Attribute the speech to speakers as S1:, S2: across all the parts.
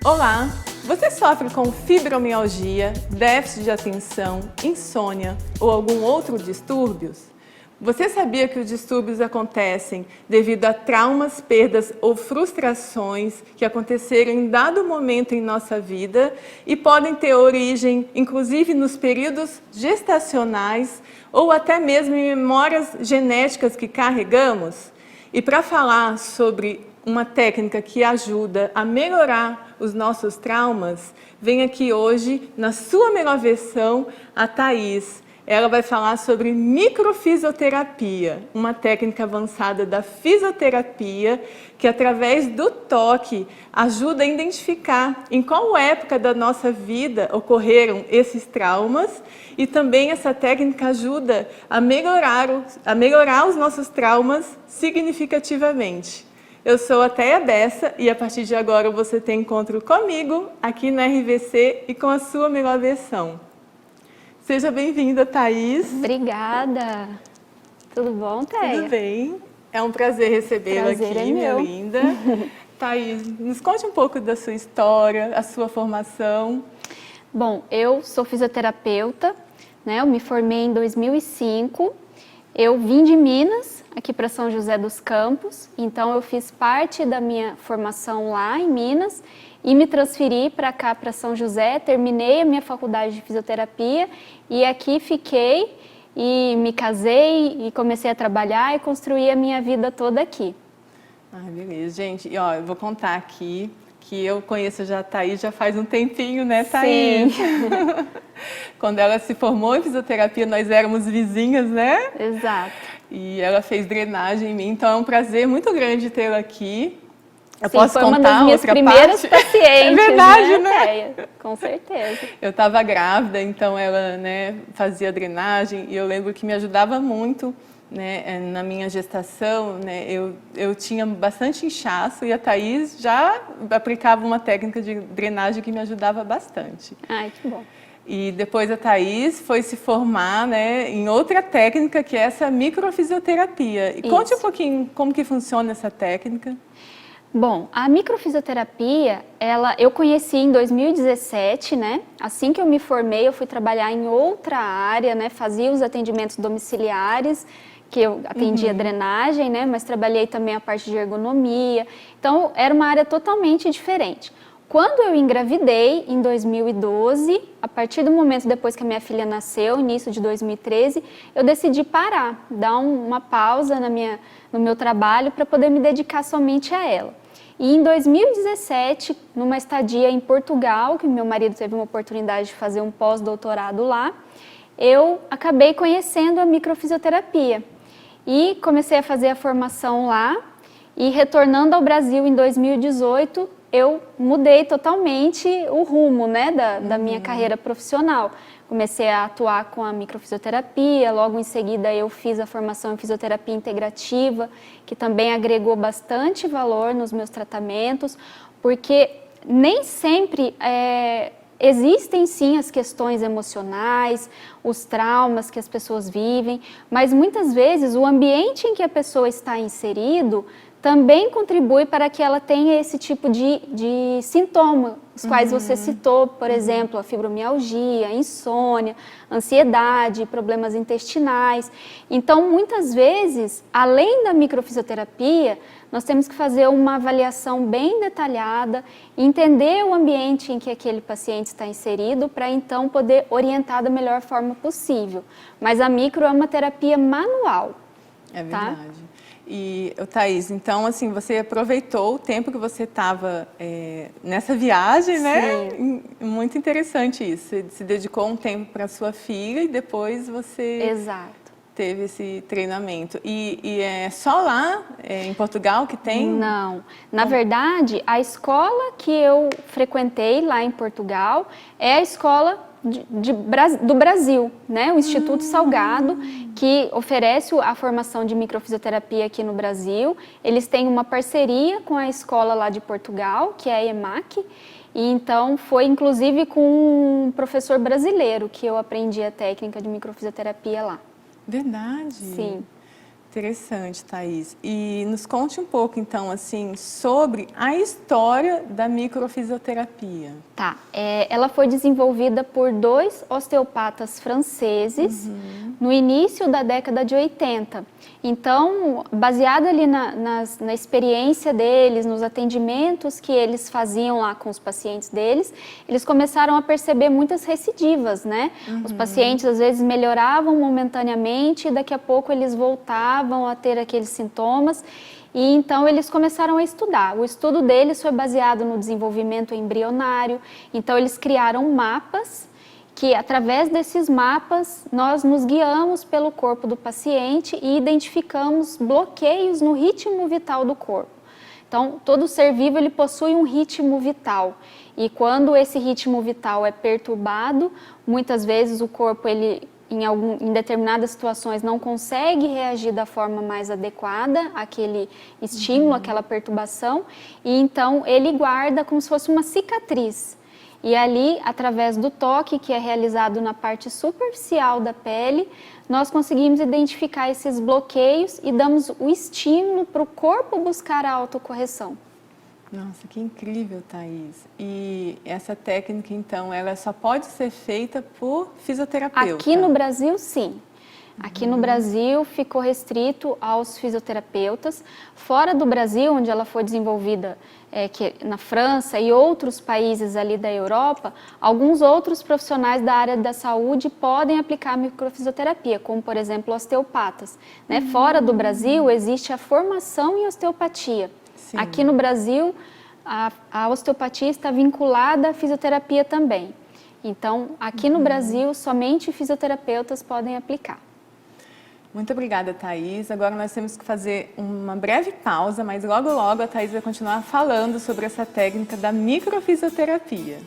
S1: Olá! Você sofre com fibromialgia, déficit de atenção, insônia ou algum outro distúrbio? Você sabia que os distúrbios acontecem devido a traumas, perdas ou frustrações que aconteceram em dado momento em nossa vida e podem ter origem, inclusive, nos períodos gestacionais ou até mesmo em memórias genéticas que carregamos? E para falar sobre uma técnica que ajuda a melhorar os nossos traumas, vem aqui hoje, na sua melhor versão, a Thaís. Ela vai falar sobre microfisioterapia, uma técnica avançada da fisioterapia que, através do toque, ajuda a identificar em qual época da nossa vida ocorreram esses traumas, e também essa técnica ajuda a melhorar os nossos traumas significativamente. Eu sou a Teia Bessa e a partir de agora você tem encontro comigo aqui na RVC e com a sua melhor versão. Seja bem-vinda, Thaís.
S2: Obrigada. Tudo bom, Teia?
S1: Tudo bem. É um prazer recebê-la aqui, minha linda. Thaís, nos conte um pouco da sua história, a sua formação.
S2: Bom, eu sou fisioterapeuta, né? Eu me formei em 2005. Eu vim de Minas, aqui para São José dos Campos, então eu fiz parte da minha formação lá em Minas e me transferi para cá, para São José, terminei a minha faculdade de fisioterapia e aqui fiquei e me casei e comecei a trabalhar e construir a minha vida toda aqui.
S1: Ah, beleza, gente. E ó, eu vou contar aqui que eu conheço já a Thaís já faz um tempinho, né, Thaís?
S2: Sim.
S1: Quando ela se formou em fisioterapia, nós éramos vizinhas, né?
S2: Exato.
S1: E ela fez drenagem em mim, então é um prazer muito grande tê-la aqui. Eu
S2: Sim,
S1: posso
S2: foi
S1: contar
S2: uma das minhas primeiras pacientes,
S1: é verdade, né?
S2: Teia? Com certeza.
S1: Eu estava grávida, então ela, né, fazia drenagem e eu lembro que me ajudava muito, né, na minha gestação, né, eu tinha bastante inchaço e a Thaís já aplicava uma técnica de drenagem que me ajudava bastante.
S2: Ai, que bom.
S1: E depois a Thaís foi se formar, né, em outra técnica, que é essa microfisioterapia. E conte um pouquinho como que funciona essa técnica.
S2: Bom, a microfisioterapia, eu conheci em 2017, né? Assim que eu me formei, eu fui trabalhar em outra área, né? Fazia os atendimentos domiciliares, que eu atendia drenagem, né? Mas trabalhei também a parte de ergonomia. Então, era uma área totalmente diferente. Quando eu engravidei, em 2012, a partir do momento depois que a minha filha nasceu, início de 2013, eu decidi parar, dar uma pausa no meu trabalho para poder me dedicar somente a ela. E em 2017, numa estadia em Portugal, que meu marido teve uma oportunidade de fazer um pós-doutorado lá, eu acabei conhecendo a microfisioterapia e comecei a fazer a formação lá e retornando ao Brasil em 2018, eu mudei totalmente o rumo, né, da minha carreira profissional. Comecei a atuar com a microfisioterapia, logo em seguida eu fiz a formação em fisioterapia integrativa, que também agregou bastante valor nos meus tratamentos, porque nem sempre existem sim as questões emocionais, os traumas que as pessoas vivem, mas muitas vezes o ambiente em que a pessoa está inserido também contribui para que ela tenha esse tipo de sintoma, os quais você citou, por exemplo, a fibromialgia, a insônia, ansiedade, problemas intestinais. Então, muitas vezes, além da microfisioterapia, nós temos que fazer uma avaliação bem detalhada, entender o ambiente em que aquele paciente está inserido, para então poder orientar da melhor forma possível. Mas a micro é uma terapia manual.
S1: É verdade. Tá? E, Thaís, então, assim, você aproveitou o tempo que você estava nessa viagem, né?
S2: Sim.
S1: Muito interessante isso. Você se dedicou um tempo para sua filha e depois você teve esse treinamento. E é só lá, em Portugal, que tem?
S2: Não. Na verdade, a escola que eu frequentei lá em Portugal é a escola do Brasil, né? O Instituto Salgado, que oferece a formação de microfisioterapia aqui no Brasil. Eles têm uma parceria com a escola lá de Portugal, que é a EMAC, e então foi inclusive com um professor brasileiro que eu aprendi a técnica de microfisioterapia lá.
S1: Verdade?
S2: Sim.
S1: Interessante, Thaís. E nos conte um pouco, então, assim, sobre a história da microfisioterapia.
S2: Tá, ela foi desenvolvida por 2 osteopatas franceses no início da década de 80. Então, baseado ali na experiência deles, nos atendimentos que eles faziam lá com os pacientes deles, eles começaram a perceber muitas recidivas, né? Os pacientes às vezes melhoravam momentaneamente e daqui a pouco eles voltavam a ter aqueles sintomas. E então eles começaram a estudar. O estudo deles foi baseado no desenvolvimento embrionário. Então eles criaram mapas que, através desses mapas, nós nos guiamos pelo corpo do paciente e identificamos bloqueios no ritmo vital do corpo. Então, todo ser vivo ele possui um ritmo vital. E quando esse ritmo vital é perturbado, muitas vezes o corpo em determinadas situações não consegue reagir da forma mais adequada àquele estímulo, àquela perturbação, e então ele guarda como se fosse uma cicatriz. E ali, através do toque, que é realizado na parte superficial da pele, nós conseguimos identificar esses bloqueios e damos o estímulo para o corpo buscar a autocorreção.
S1: Nossa, que incrível, Thaís. E essa técnica, então, ela só pode ser feita por fisioterapeuta?
S2: Aqui no Brasil, sim. Aqui no Brasil ficou restrito aos fisioterapeutas. Fora do Brasil, onde ela foi desenvolvida, na França e outros países ali da Europa, alguns outros profissionais da área da saúde podem aplicar a microfisioterapia, como, por exemplo, osteopatas, né? Fora do Brasil, existe a formação em osteopatia. Sim. Aqui no Brasil, a osteopatia está vinculada à fisioterapia também. Então, aqui no Brasil, somente fisioterapeutas podem aplicar.
S1: Muito obrigada, Thaís. Agora nós temos que fazer uma breve pausa, mas logo logo a Thaís vai continuar falando sobre essa técnica da microfisioterapia.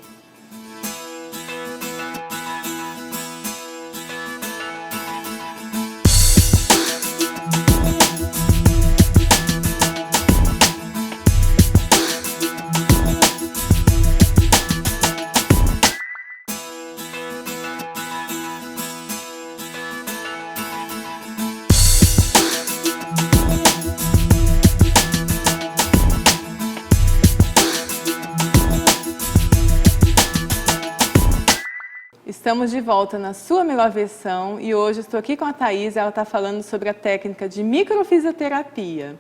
S1: Estamos de volta na sua melhor versão e hoje estou aqui com a Thaís, ela está falando sobre a técnica de microfisioterapia.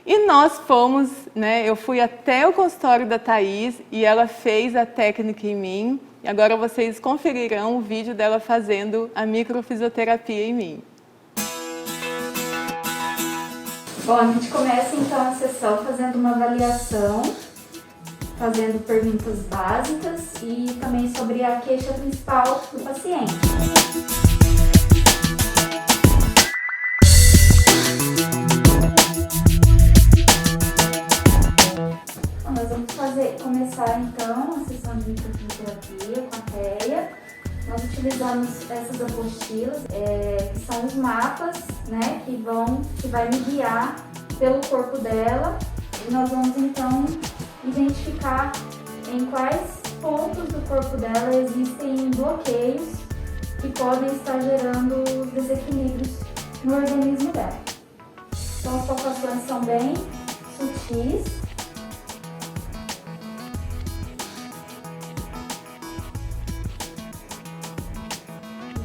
S1: E nós fomos, né, eu fui até o consultório da Thaís e ela fez a técnica em mim. E agora vocês conferirão o vídeo dela fazendo a microfisioterapia em mim.
S2: Bom, a gente começa então a sessão fazendo uma avaliação, fazendo perguntas básicas e também sobre a queixa principal do paciente. Bom, nós vamos começar então a sessão de microfisioterapia com a Teia. Nós utilizamos essas apostilas, que são os mapas, né, que vai me guiar pelo corpo dela. E nós vamos então identificar em quais pontos do corpo dela existem bloqueios que podem estar gerando desequilíbrios no organismo dela. Então as palpações são bem sutis.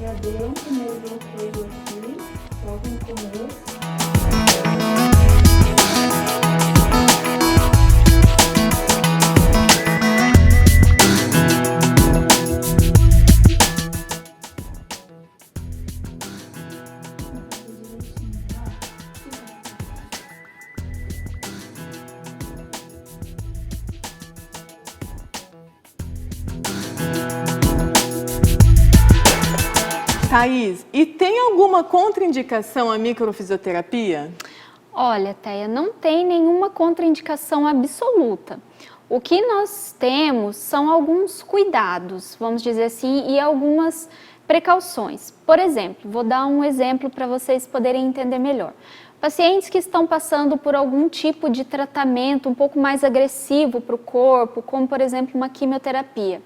S2: Já deu um primeiro bloqueio aqui, logo no começo.
S1: Thaís, e tem alguma contraindicação à microfisioterapia?
S2: Olha, Teia, não tem nenhuma contraindicação absoluta. O que nós temos são alguns cuidados, vamos dizer assim, e algumas precauções. Por exemplo, vou dar um exemplo para vocês poderem entender melhor. Pacientes que estão passando por algum tipo de tratamento um pouco mais agressivo para o corpo, como por exemplo uma quimioterapia.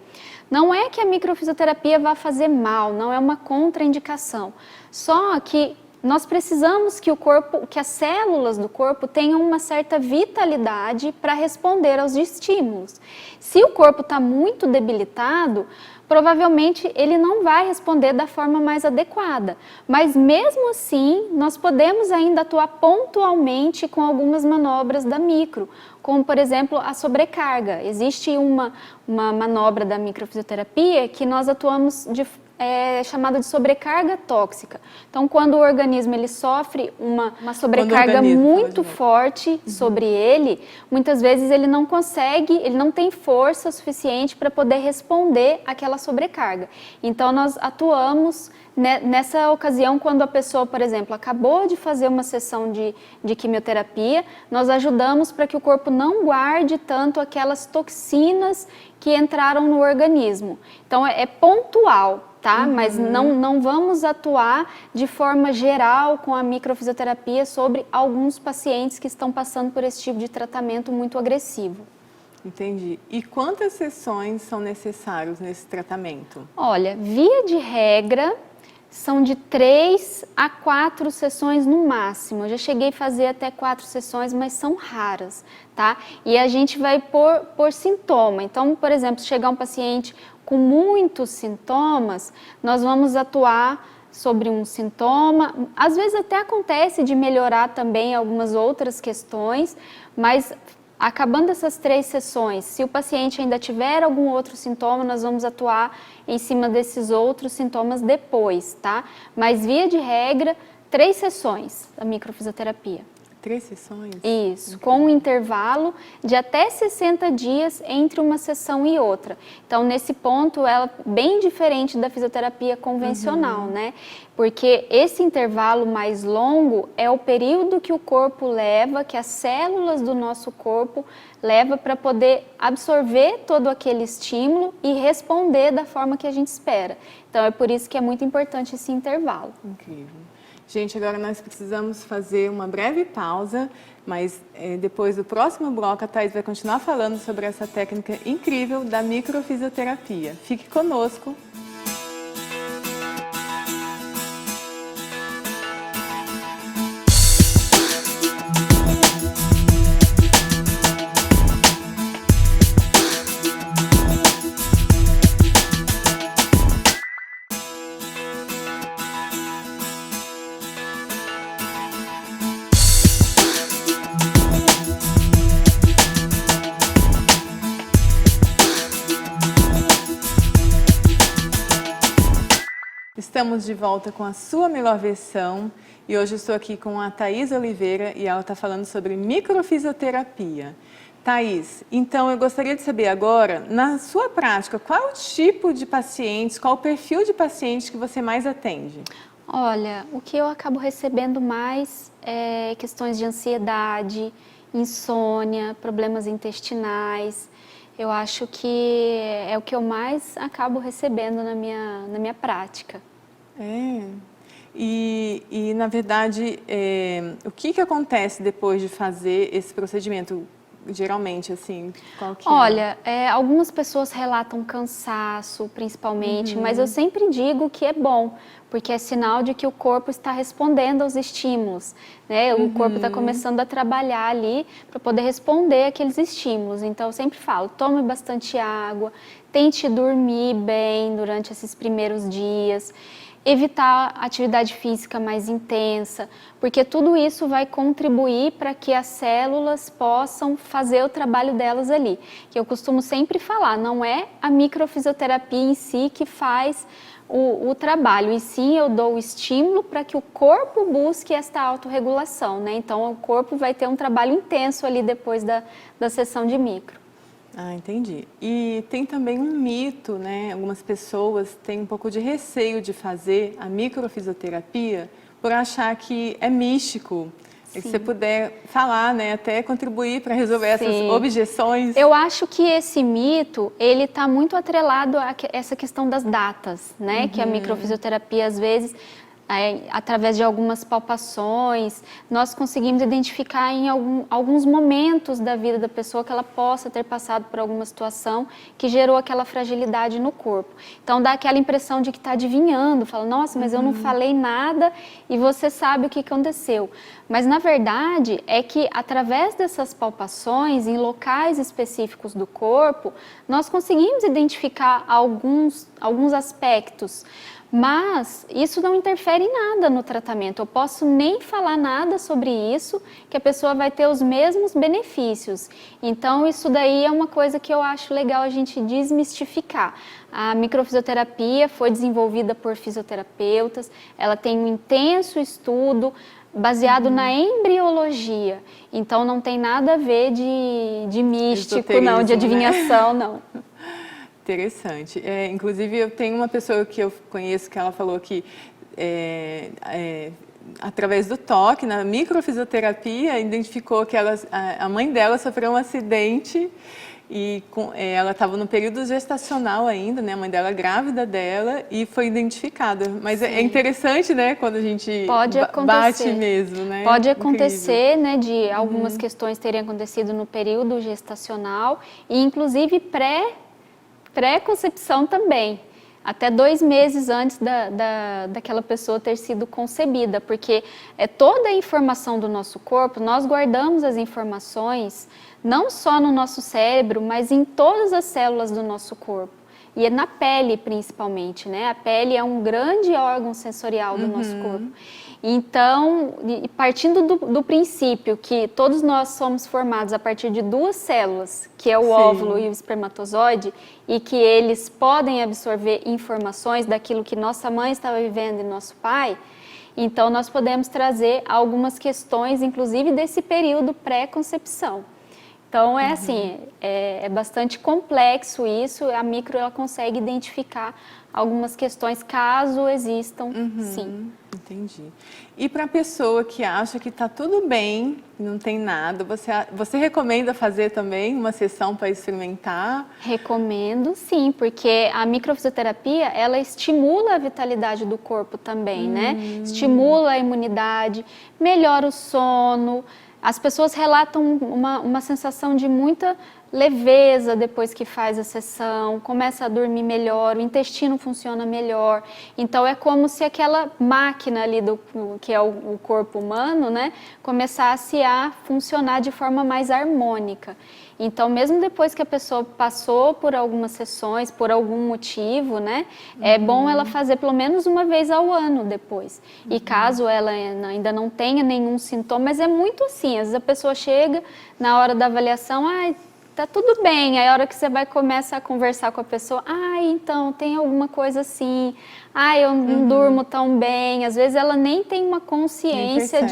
S2: Não é que a microfisioterapia vá fazer mal, não é uma contraindicação. Só que nós precisamos que o corpo, que as células do corpo tenham uma certa vitalidade para responder aos estímulos. Se o corpo está muito debilitado, provavelmente ele não vai responder da forma mais adequada. Mas mesmo assim, nós podemos ainda atuar pontualmente com algumas manobras da micro, como por exemplo a sobrecarga. Existe uma manobra da microfisioterapia que nós atuamos chamada de sobrecarga tóxica. Então, quando o organismo ele sofre uma sobrecarga muito forte sobre ele, muitas vezes ele não consegue, ele não tem força suficiente para poder responder àquela sobrecarga. Então, nós atuamos nessa ocasião, quando a pessoa, por exemplo, acabou de fazer uma sessão de quimioterapia, nós ajudamos para que o corpo não guarde tanto aquelas toxinas que entraram no organismo. Então, é pontual. Tá? Mas não vamos atuar de forma geral com a microfisioterapia sobre alguns pacientes que estão passando por esse tipo de tratamento muito agressivo.
S1: Entendi. E quantas sessões são necessárias nesse tratamento?
S2: Olha, via de regra, são de 3 a 4 sessões no máximo. Eu já cheguei a fazer até 4 sessões, mas são raras, tá? E a gente vai por sintoma. Então, por exemplo, se chegar um paciente com muitos sintomas, nós vamos atuar sobre um sintoma. Às vezes até acontece de melhorar também algumas outras questões, mas acabando essas 3 sessões, se o paciente ainda tiver algum outro sintoma, nós vamos atuar em cima desses outros sintomas depois, tá? Mas via de regra, 3 sessões da microfisioterapia.
S1: 3 sessões?
S2: Isso, com um intervalo de até 60 dias entre uma sessão e outra. Então, nesse ponto, ela é bem diferente da fisioterapia convencional, né? Porque esse intervalo mais longo é o período que o corpo leva, que as células do nosso corpo leva para poder absorver todo aquele estímulo e responder da forma que a gente espera. Então, é por isso que é muito importante esse intervalo.
S1: Incrível. Gente, agora nós precisamos fazer uma breve pausa, mas depois do próximo bloco a Thaís vai continuar falando sobre essa técnica incrível da microfisioterapia. Fique conosco. Estamos de volta com a sua melhor versão e hoje estou aqui com a Thaís Oliveira e ela está falando sobre microfisioterapia. Thaís, então eu gostaria de saber agora, na sua prática, qual é o tipo de pacientes, qual é o perfil de paciente que você mais atende?
S2: Olha, o que eu acabo recebendo mais é questões de ansiedade, insônia, problemas intestinais. Eu acho que é o que eu mais acabo recebendo na minha prática.
S1: E na verdade, o que acontece depois de fazer esse procedimento? Geralmente, assim, qual que é?
S2: Olha, algumas pessoas relatam cansaço, principalmente, mas eu sempre digo que é bom, porque é sinal de que o corpo está respondendo aos estímulos, né? O corpo está começando a trabalhar ali para poder responder àqueles estímulos. Então, eu sempre falo, tome bastante água, tente dormir bem durante esses primeiros dias, evitar atividade física mais intensa, porque tudo isso vai contribuir para que as células possam fazer o trabalho delas ali. Que eu costumo sempre falar, não é a microfisioterapia em si que faz o trabalho, e sim eu dou o estímulo para que o corpo busque esta autorregulação, né? Então o corpo vai ter um trabalho intenso ali depois da sessão de micro.
S1: Ah, entendi. E tem também um mito, né? Algumas pessoas têm um pouco de receio de fazer a microfisioterapia por achar que é místico. E se você puder falar, né, até contribuir para resolver essas objeções.
S2: Eu acho que esse mito, ele está muito atrelado a essa questão das datas, né? Que a microfisioterapia, às vezes, através de algumas palpações, nós conseguimos identificar em alguns momentos da vida da pessoa que ela possa ter passado por alguma situação que gerou aquela fragilidade no corpo. Então dá aquela impressão de que está adivinhando, fala, nossa, mas eu não falei nada e você sabe o que aconteceu. Mas na verdade é que através dessas palpações em locais específicos do corpo, nós conseguimos identificar alguns aspectos. Mas isso não interfere em nada no tratamento. Eu posso nem falar nada sobre isso, que a pessoa vai ter os mesmos benefícios. Então, isso daí é uma coisa que eu acho legal a gente desmistificar. A microfisioterapia foi desenvolvida por fisioterapeutas, ela tem um intenso estudo baseado na embriologia. Então, não tem nada a ver de místico, não, de adivinhação, né? Não.
S1: Interessante. Inclusive, eu tenho uma pessoa que eu conheço que ela falou que, através do toque, na microfisioterapia, identificou que a mãe dela sofreu um acidente e ela estava no período gestacional ainda, né? A mãe dela grávida dela e foi identificada. Mas é interessante, né? Quando a gente bate mesmo, né?
S2: Pode acontecer, né? De algumas questões terem acontecido no período gestacional e, inclusive, pré-concepção também, até 2 meses antes daquela pessoa ter sido concebida, porque toda a informação do nosso corpo, nós guardamos as informações não só no nosso cérebro, mas em todas as células do nosso corpo. E é na pele, principalmente, né? A pele é um grande órgão sensorial do nosso corpo. Então, partindo do princípio que todos nós somos formados a partir de 2 células, que é o óvulo e o espermatozoide, e que eles podem absorver informações daquilo que nossa mãe estava vivendo e nosso pai, então nós podemos trazer algumas questões, inclusive desse período pré-concepção. Então, assim, é bastante complexo isso, a micro ela consegue identificar algumas questões, caso existam, sim.
S1: Entendi. E para a pessoa que acha que está tudo bem, não tem nada, você recomenda fazer também uma sessão para experimentar?
S2: Recomendo, sim, porque a microfisioterapia, ela estimula a vitalidade do corpo também, né? Estimula a imunidade, melhora o sono. As pessoas relatam uma sensação de muita leveza depois que faz a sessão, começa a dormir melhor, o intestino funciona melhor. Então é como se aquela máquina ali que é o corpo humano, né, começasse a funcionar de forma mais harmônica. Então, mesmo depois que a pessoa passou por algumas sessões, por algum motivo, né, é bom ela fazer pelo menos uma vez ao ano depois. E caso ela ainda não tenha nenhum sintoma, mas é muito assim, às vezes a pessoa chega na hora da avaliação, tá tudo bem, aí a hora que você começa a conversar com a pessoa, então, tem alguma coisa assim, eu não durmo tão bem, às vezes ela nem tem uma consciência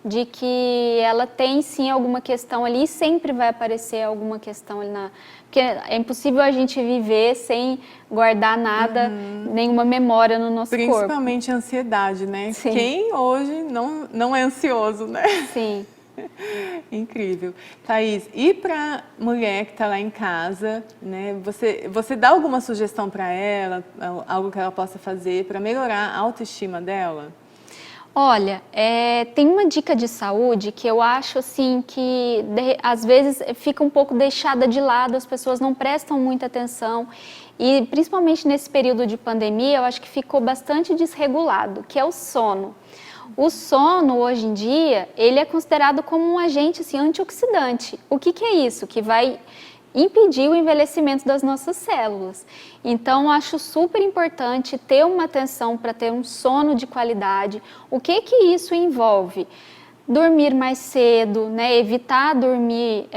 S2: de que ela tem sim alguma questão ali e sempre vai aparecer alguma questão ali porque é impossível a gente viver sem guardar nada, nenhuma memória no nosso corpo.
S1: Principalmente a ansiedade, né? Sim. Quem hoje não é ansioso, né?
S2: Sim.
S1: Incrível. Thaís, e para mulher que está lá em casa, né, você dá alguma sugestão para ela, algo que ela possa fazer para melhorar a autoestima dela?
S2: Olha, tem uma dica de saúde que eu acho assim que às vezes fica um pouco deixada de lado, as pessoas não prestam muita atenção e principalmente nesse período de pandemia eu acho que ficou bastante desregulado, que é o sono. O sono, hoje em dia, ele é considerado como um agente assim, antioxidante. O que é isso? Que vai impedir o envelhecimento das nossas células. Então, acho super importante ter uma atenção para ter um sono de qualidade. O que isso envolve? Dormir mais cedo, né? Evitar dormir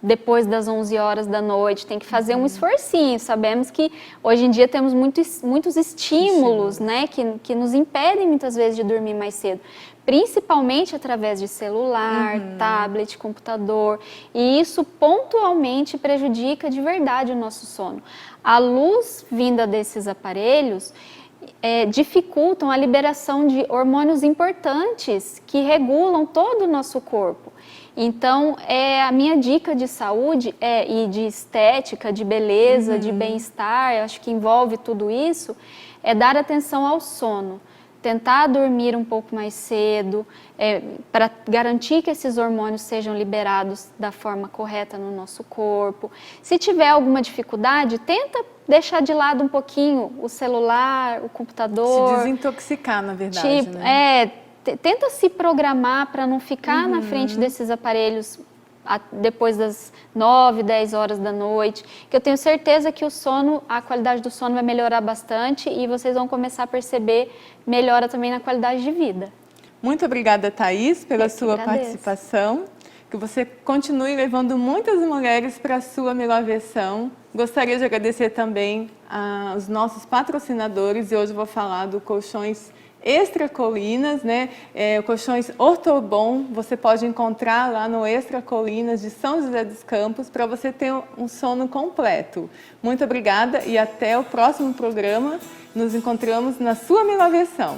S2: depois das 11 horas da noite, tem que fazer um esforcinho. Sabemos que hoje em dia temos muitos estímulos, né, que nos impedem muitas vezes de dormir mais cedo, principalmente através de celular, tablet, computador, e isso pontualmente prejudica de verdade o nosso sono. A luz vinda desses aparelhos dificultam a liberação de hormônios importantes que regulam todo o nosso corpo. Então, a minha dica de saúde e de estética, de beleza, de bem-estar, acho que envolve tudo isso, é dar atenção ao sono. tentar dormir um pouco mais cedo, para garantir que esses hormônios sejam liberados da forma correta no nosso corpo. Se tiver alguma dificuldade, tenta deixar de lado um pouquinho o celular, o computador.
S1: Se desintoxicar, na verdade, né?
S2: Tenta se programar para não ficar na frente desses aparelhos depois das 9, 10 horas da noite, que eu tenho certeza que a qualidade do sono vai melhorar bastante e vocês vão começar a perceber melhora também na qualidade de vida.
S1: Muito obrigada, Thaís, pela sua participação. Que você continue levando muitas mulheres para a sua melhor versão. Gostaria de agradecer também aos nossos patrocinadores, e hoje eu vou falar do Colchões Extra Colinas, né? Colchões Ortobon, você pode encontrar lá no Extra Colinas de São José dos Campos para você ter um sono completo. Muito obrigada e até o próximo programa. Nos encontramos na sua melhor versão.